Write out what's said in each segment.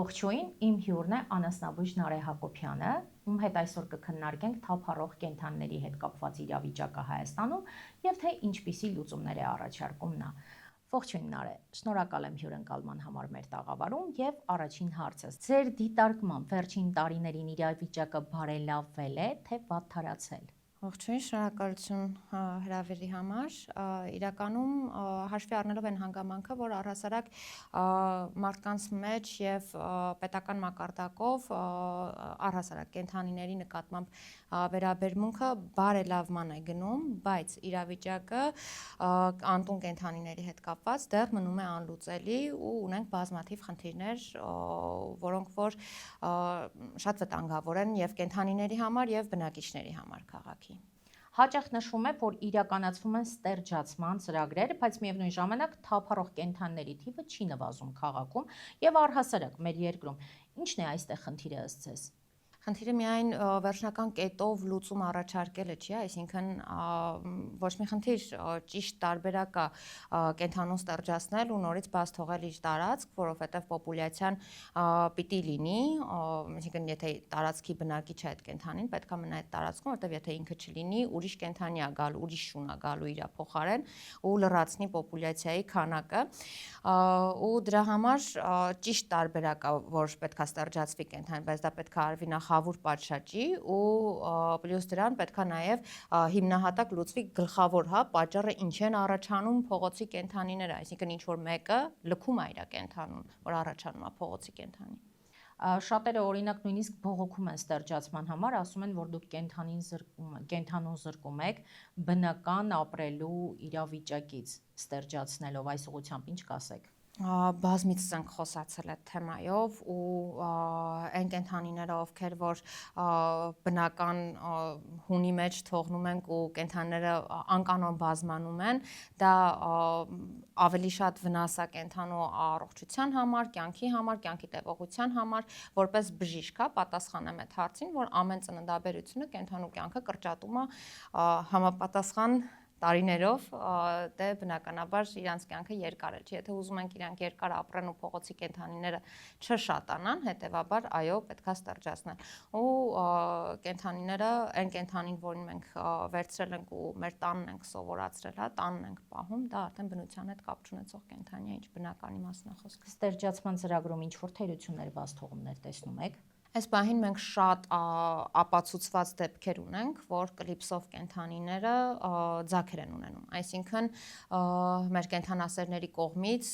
Ողջույն, իմ հյուրն է Անասնաբույժ Նարէ Հակոբյանը, ում հետ այսօր կքննարկենք թափառող կենդանիների հետ կապված իրավիճակը Հայաստանում եւ թե ինչպիսի լուծումներ է առաջարկում նա։ Ողջույն Նարէ, շնորհակալ եմ հյուրընկալման համար մեր տաղավարում եւ առաջին հարցս։ Ձեր դիտարկմամբ վերջին տարիներին իրավիճակը բարելավվել է, թե վատթարացել։ Ողջույն, շնորհակալություն հրավերի համար։ Իրականում հաշվի առնելով այն հանգամանքը, որ առհասարակ մարդկանց մեջ եւ պետական մակարդակով առհասարակ կենդանիների նկատմամբ վերաբերմունքը բարելավման է գնում, բայց իրավիճակը անտուն կենդանիների հետ կապված դեռ մնում է անլուծելի ու ունենք բազմաթիվ խնդիրներ, որոնք որ շատ վտանգավոր են եւ կենդանիների համար եւ բնակիչների համար քաղաքի։ Հաճախ նշվում է, որ իրականացվում են ստերջացման ծրագրեր, բայց միևնույն ժամանակ թափառող կենդանիների թիվը չի նվազում քաղաքում եւ առհասարակ մեր երկրում։ Ինչն է այստեղ խնդիրը ըստ ձեզ։ Խնդիրը միայն վերջնական կետով լուծում առաջարկելը չի, այսինքն ոչ մի խնդիր ճիշտ տարբերակ է կենդանուն ստերջացնել ու նորից բաց թողել իր տարածք, որովհետև պոպուլյացիան պիտի լինի, այսինքն եթե տարածքի բնակիչ է այդ կենդանին, պետք է մնա այդ տարածքում, որտեղ եթե ինքը չլինի, ուրիշ կենդանի է գալու, ուրիշ շուն է գալու իր փոխարեն ու լրացնի պոպուլյացիայի քանակը, ու դրա համար ճիշտ տարբերակ է, որ պետք է ստերջացվի կենդանին, բայց դա պետք է արվի նախ հավուր պատշաճի ու պլյուս դրան պետք է նաև հիմնահատակ լուծվի գլխավոր, պատճառը ինչ են առաջանում փողոցի կենդանիները, այսինքն ինչ որ մեկը լքում է իր կենդանուն, որ առաջանում է փողոցի կենդանի։ Շատերը օրինակ նույնիսկ բողոքում են ստերջացման համար, ասում են, որ դուք կենդանուն զրկում եք բնական ապրելու իրավիճակից ստերջացնելով, այս ուղղությամբ ինչ կասեք։ Բազմիցս ենք խոսացել այդ թեմայով ու այն կենդանիները, ովքեր որ բնական հունի մեջ թողնում ենք ու կենդանիները անկանոն բազմանում են, դա ավելի շատ վնաս է կենդանու առողջության համար, կյանքի տևողության համար, որպես բժիշկ պատասխանեմ այդ հարցին, որ ամեն ծննդաբերությունը կենդանու կյանքը կրճատում է համապատասխան տարիներով, դե բնականաբար իրանց կյանքը երկար է, եթե ուզում ենք իրանք երկար ապրեն ու փողոցի կենդանիները չշատանան, հետեւաբար այո, պետքա ստերջացնել։ Ու կենդանիները, այն կենդանին, որին մենք վերցրել ենք ու մեր տանն ենք սովորացրել, տանն ենք պահում, դա արդեն բնության հետ կապ չունեցող կենդանի է, ինչ բնականի մասն է խոսքը։ Ստերջացման ծրագրում ինչ որ թերություններ, բաց թողումներ տեսնում եք։ Այս պահին մենք շատ ապացուցված դեպքեր ունենք, որ կլիպսով կենդանիները ձագեր են ունենում, այսինքն մեր կենդանասերների կողմից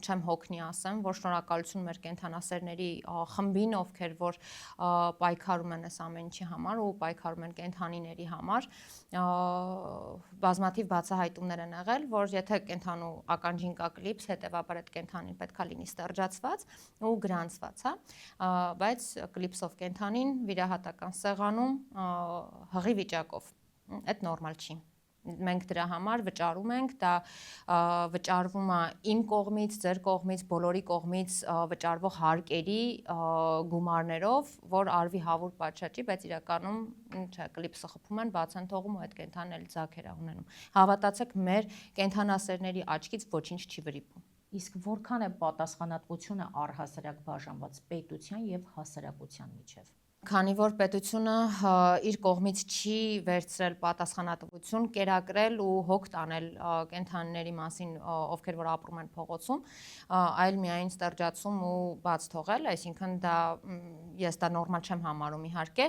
չեմ հոգնի ասեմ, որ շնորհակալություն մեր կենդանասերների խմբին, ովքեր որ պայքարում են այս ամեն ինչի համար ու պայքարում են կենդանիների համար, բազմաթիվ բացահայտումներ են եղել, որ եթե կենդանու ականջին կա կլիպս, հետեւաբար այդ կենդանին պետքա լինի ստերջացված ու գրանցված, բայց կլիպսով կենդանին վիրահատական սեղանում հղի վիճակով, այդ նորմալ չի։ Մենք դրա համար վճարում ենք, դա վճարվում է իմ կողմից, ձեր կողմից, բոլորի կողմից վճարվող հարկերի գումարներով, որ արվի հավուր պատշաճի, բայց իրականում չէ, կլիպսը խփում են, բաց են թողում ու այդ կենդանն էլ ձագեր է ունենում։ Հավատացեք, մեր կենդանասերների աչքից ոչինչ չի վրիպում։ Իսկ որքան է պատասխանատվությունը առհասարակ բաժանված պետության եւ հասարակության միջեւ։ Քանի որ պետությունը իր կողմից չի վերցրել պատասխանատվություն, կերակրել ու հոգ տանել կենդանիների մասին, ովքեր որ ապրում են փողոցում, այլ միայն ստերջացում ու բաց թողել, այսինքն դա ես դա նորմալ չեմ համարում իհարկե,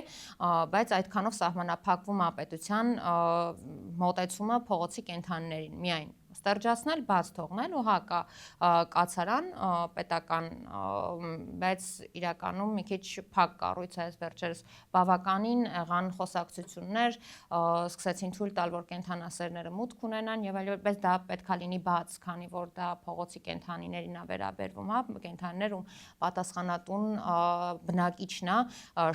բայց այդքանով սահմանափակվում է պետության մոտեցումը փողոցի կենդանիներին միայն ստերջացնել, բաց թողնել ու կա կացարան պետական, բայց իրականում մի քիչ փակ կառույց է այս վերջերս բավականին եղան խոսակցություններ, սկսեցին թույլ տալ, որ կենդանասերները մուտք ունենան եւ այլն, բայց դա պետքա լինի բաց, քանի որ դա փողոցի կենդանիներին է վերաբերվում, կենդանիներ ում պատասխանատուն բնակիչն է,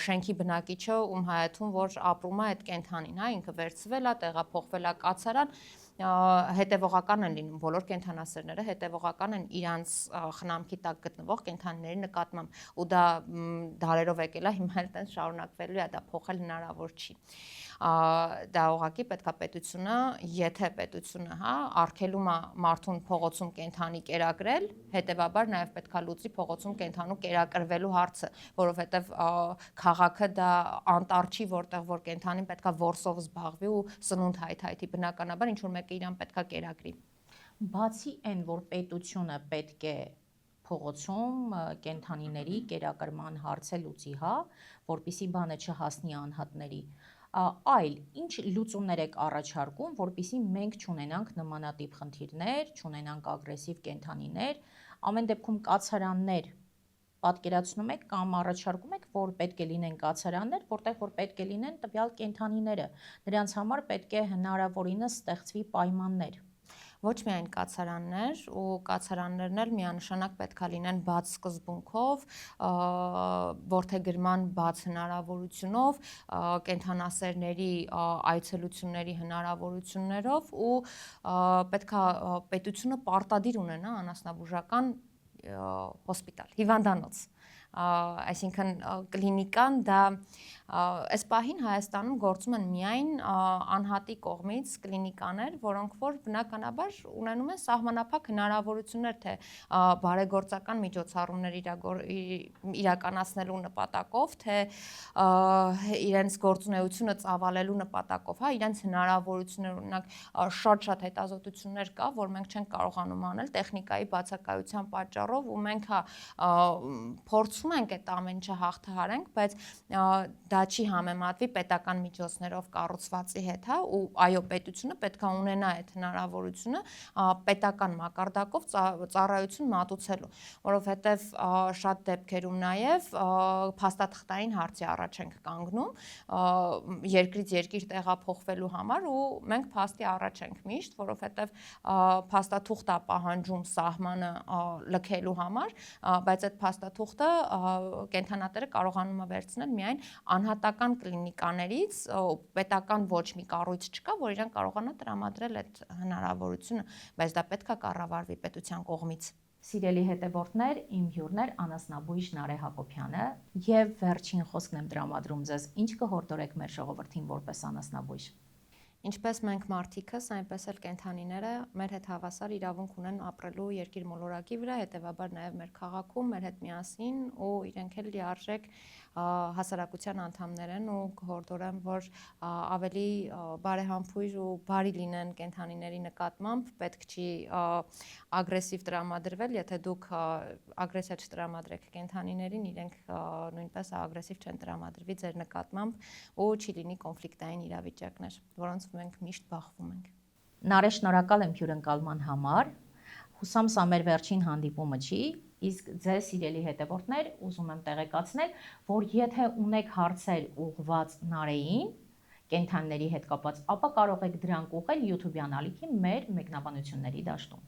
շենքի բնակիչը ում հայաթուն որ ապրում է այդ կենդանին, ինքը վերցվել է, տեղափոխվել է կացարան հետևողական են լինում, բոլոր կենդանասերները հետևողական են իրանց խնամքի տակ գտնվող կենդանիների նկատմամբ ու դա դարերով եկել է, հիմա էլ տենց շարունակվելու է, դա փոխել հնարավոր չի։ Դա ուղղակի պետքա պետությունը, եթե պետությունը, արգելում է մարդուն փողոցում կենդանի կերակրել, հետեւաբար նաև պետքա լուծի փողոցում կենդանու կերակրվելու հարցը, որովհետև քաղաքը դա անտառ չի, որտեղ որ կենդանին պետքա որսով զբաղվի ու սնունդ հայթայթի, բնականաբար ինչ որ մեկը իրան պետքա կերակրի։ Բացի այն, որ պետությունը պետք է փողոցում կենդանիների կերակրման հարցը լուծի, որպիսի բանը չհասնի անհատների, այլ ինչ լուծումներ եք առաջարկում, որպիսի մենք չունենանք նմանատիպ խնդիրներ, չունենանք ագրեսիվ կենդանիներ, ամեն դեպքում կացարաններ պատկերացնում եք կամ առաջարկում եք, որ պետք է լինեն կացարաններ, որտեղ որ պետք է լինեն տվյալ կենդանիները, նրանց համար պետք է հնարավորինս ստեղծվի պայմաններ։ Ոչ միայն կացարաններ ու կացարաններն էլ միանշանակ պետքա լինեն բաց սկզբունքով, որդեգրման բաց հնարավորությունով, կենդանասերների այցելությունների հնարավորություններով ու պետքա պետությունը պարտադիր ունենա անասնաբուժական հոսպիտալ, հիվանդանոց, այսինքն կլինիկան դա այս պահին Հայաստանում գործում են միայն անհատի կողմից կլինիկաներ, որոնք որ բնականաբար ունենում են սահմանափակ հնարավորություններ թե բարեգործական միջոցառումներ իրականացնելու նպատակով, թե իրենց գործունեությունը ծավալելու նպատակով, իրենց հնարավորություններ, օրինակ շատ հետազոտություններ կա, որ մենք չենք կարողանում անել տեխնիկայի բացակայության պատճառով ու մենք փորձում ենք այդ ամեն ինչը հաղթահարենք, բայց դա չի համեմատվի պետական միջոցներով կառուցվածի հետ, ու այո, պետությունը պետք է ունենա այդ հնարավորությունը պետական մակարդակով ծառայություն մատուցելու, որովհետև շատ դեպքերում նաև փաստաթղթային հարցի առաջ ենք կանգնում երկրից երկիր տեղափոխվելու համար ու մենք փաստի առաջ ենք միշտ, որովհետև փաստաթուղթ է պահանջում սահմանը լքելու համար, բայց այդ փաստաթուղթը կենդանատերը կարողանում է վերցնել միայն անհատական կլինիկաներից, պետական ոչ մի կառույց չկա, որ իրեն կարողանա տրամադրել այդ հնարավորությունը, բայց դա պետք է կառավարվի պետության կողմից։ Սիրելի հետևորդներ, իմ հյուրն էր անասնաբույժ Նարէ Հակոբյանը եւ վերջին խոսքն եմ տրամադրում ձեզ, ինչ կհորդորեք մեր ժողովրդին որպես անասնաբույժ։ Ինչպես մենք մարդիկս, այնպես էլ կենդանիները մեր հետ հավասար իրավունք ունեն ապրելու երկիր մոլորակի վրա, հետևաբար նաև մեր քաղաքում, մեր հետ միասին ու իրենք էլ լիարժեք հասարակության անդամներ են ու կհորդորեմ, որ ավելի բարեհամբույր ու բարի լինեն կենդանիների նկատմամբ, պետք չի ագրեսիվ տրամադրվել, եթե դուք ագրեսիա չտրամադրեք կենդանիներին, իրենք նույնպես ագրեսիվ չեն տրամադրվի ձեր նկատմամբ ու չի լինի կոնֆլիկտային իրավիճակներ, որոնց մենք միշտ բախվում ենք։ Նարէ, շնորհակալ եմ հյուրընկալման համար։ Հուսամ սա մեր վերջին հանդիպումը չի, իսկ ձեզ սիրելի հետևորդներ, ուզում եմ տեղեկացնել, որ եթե ունեք հարցեր ուղղված Նարեին, կենդանիների հետ կապված, ապա կարող եք դրանք ուղղել YouTube-յան ալիքի մեր մեկնաբանությունների դաշտում։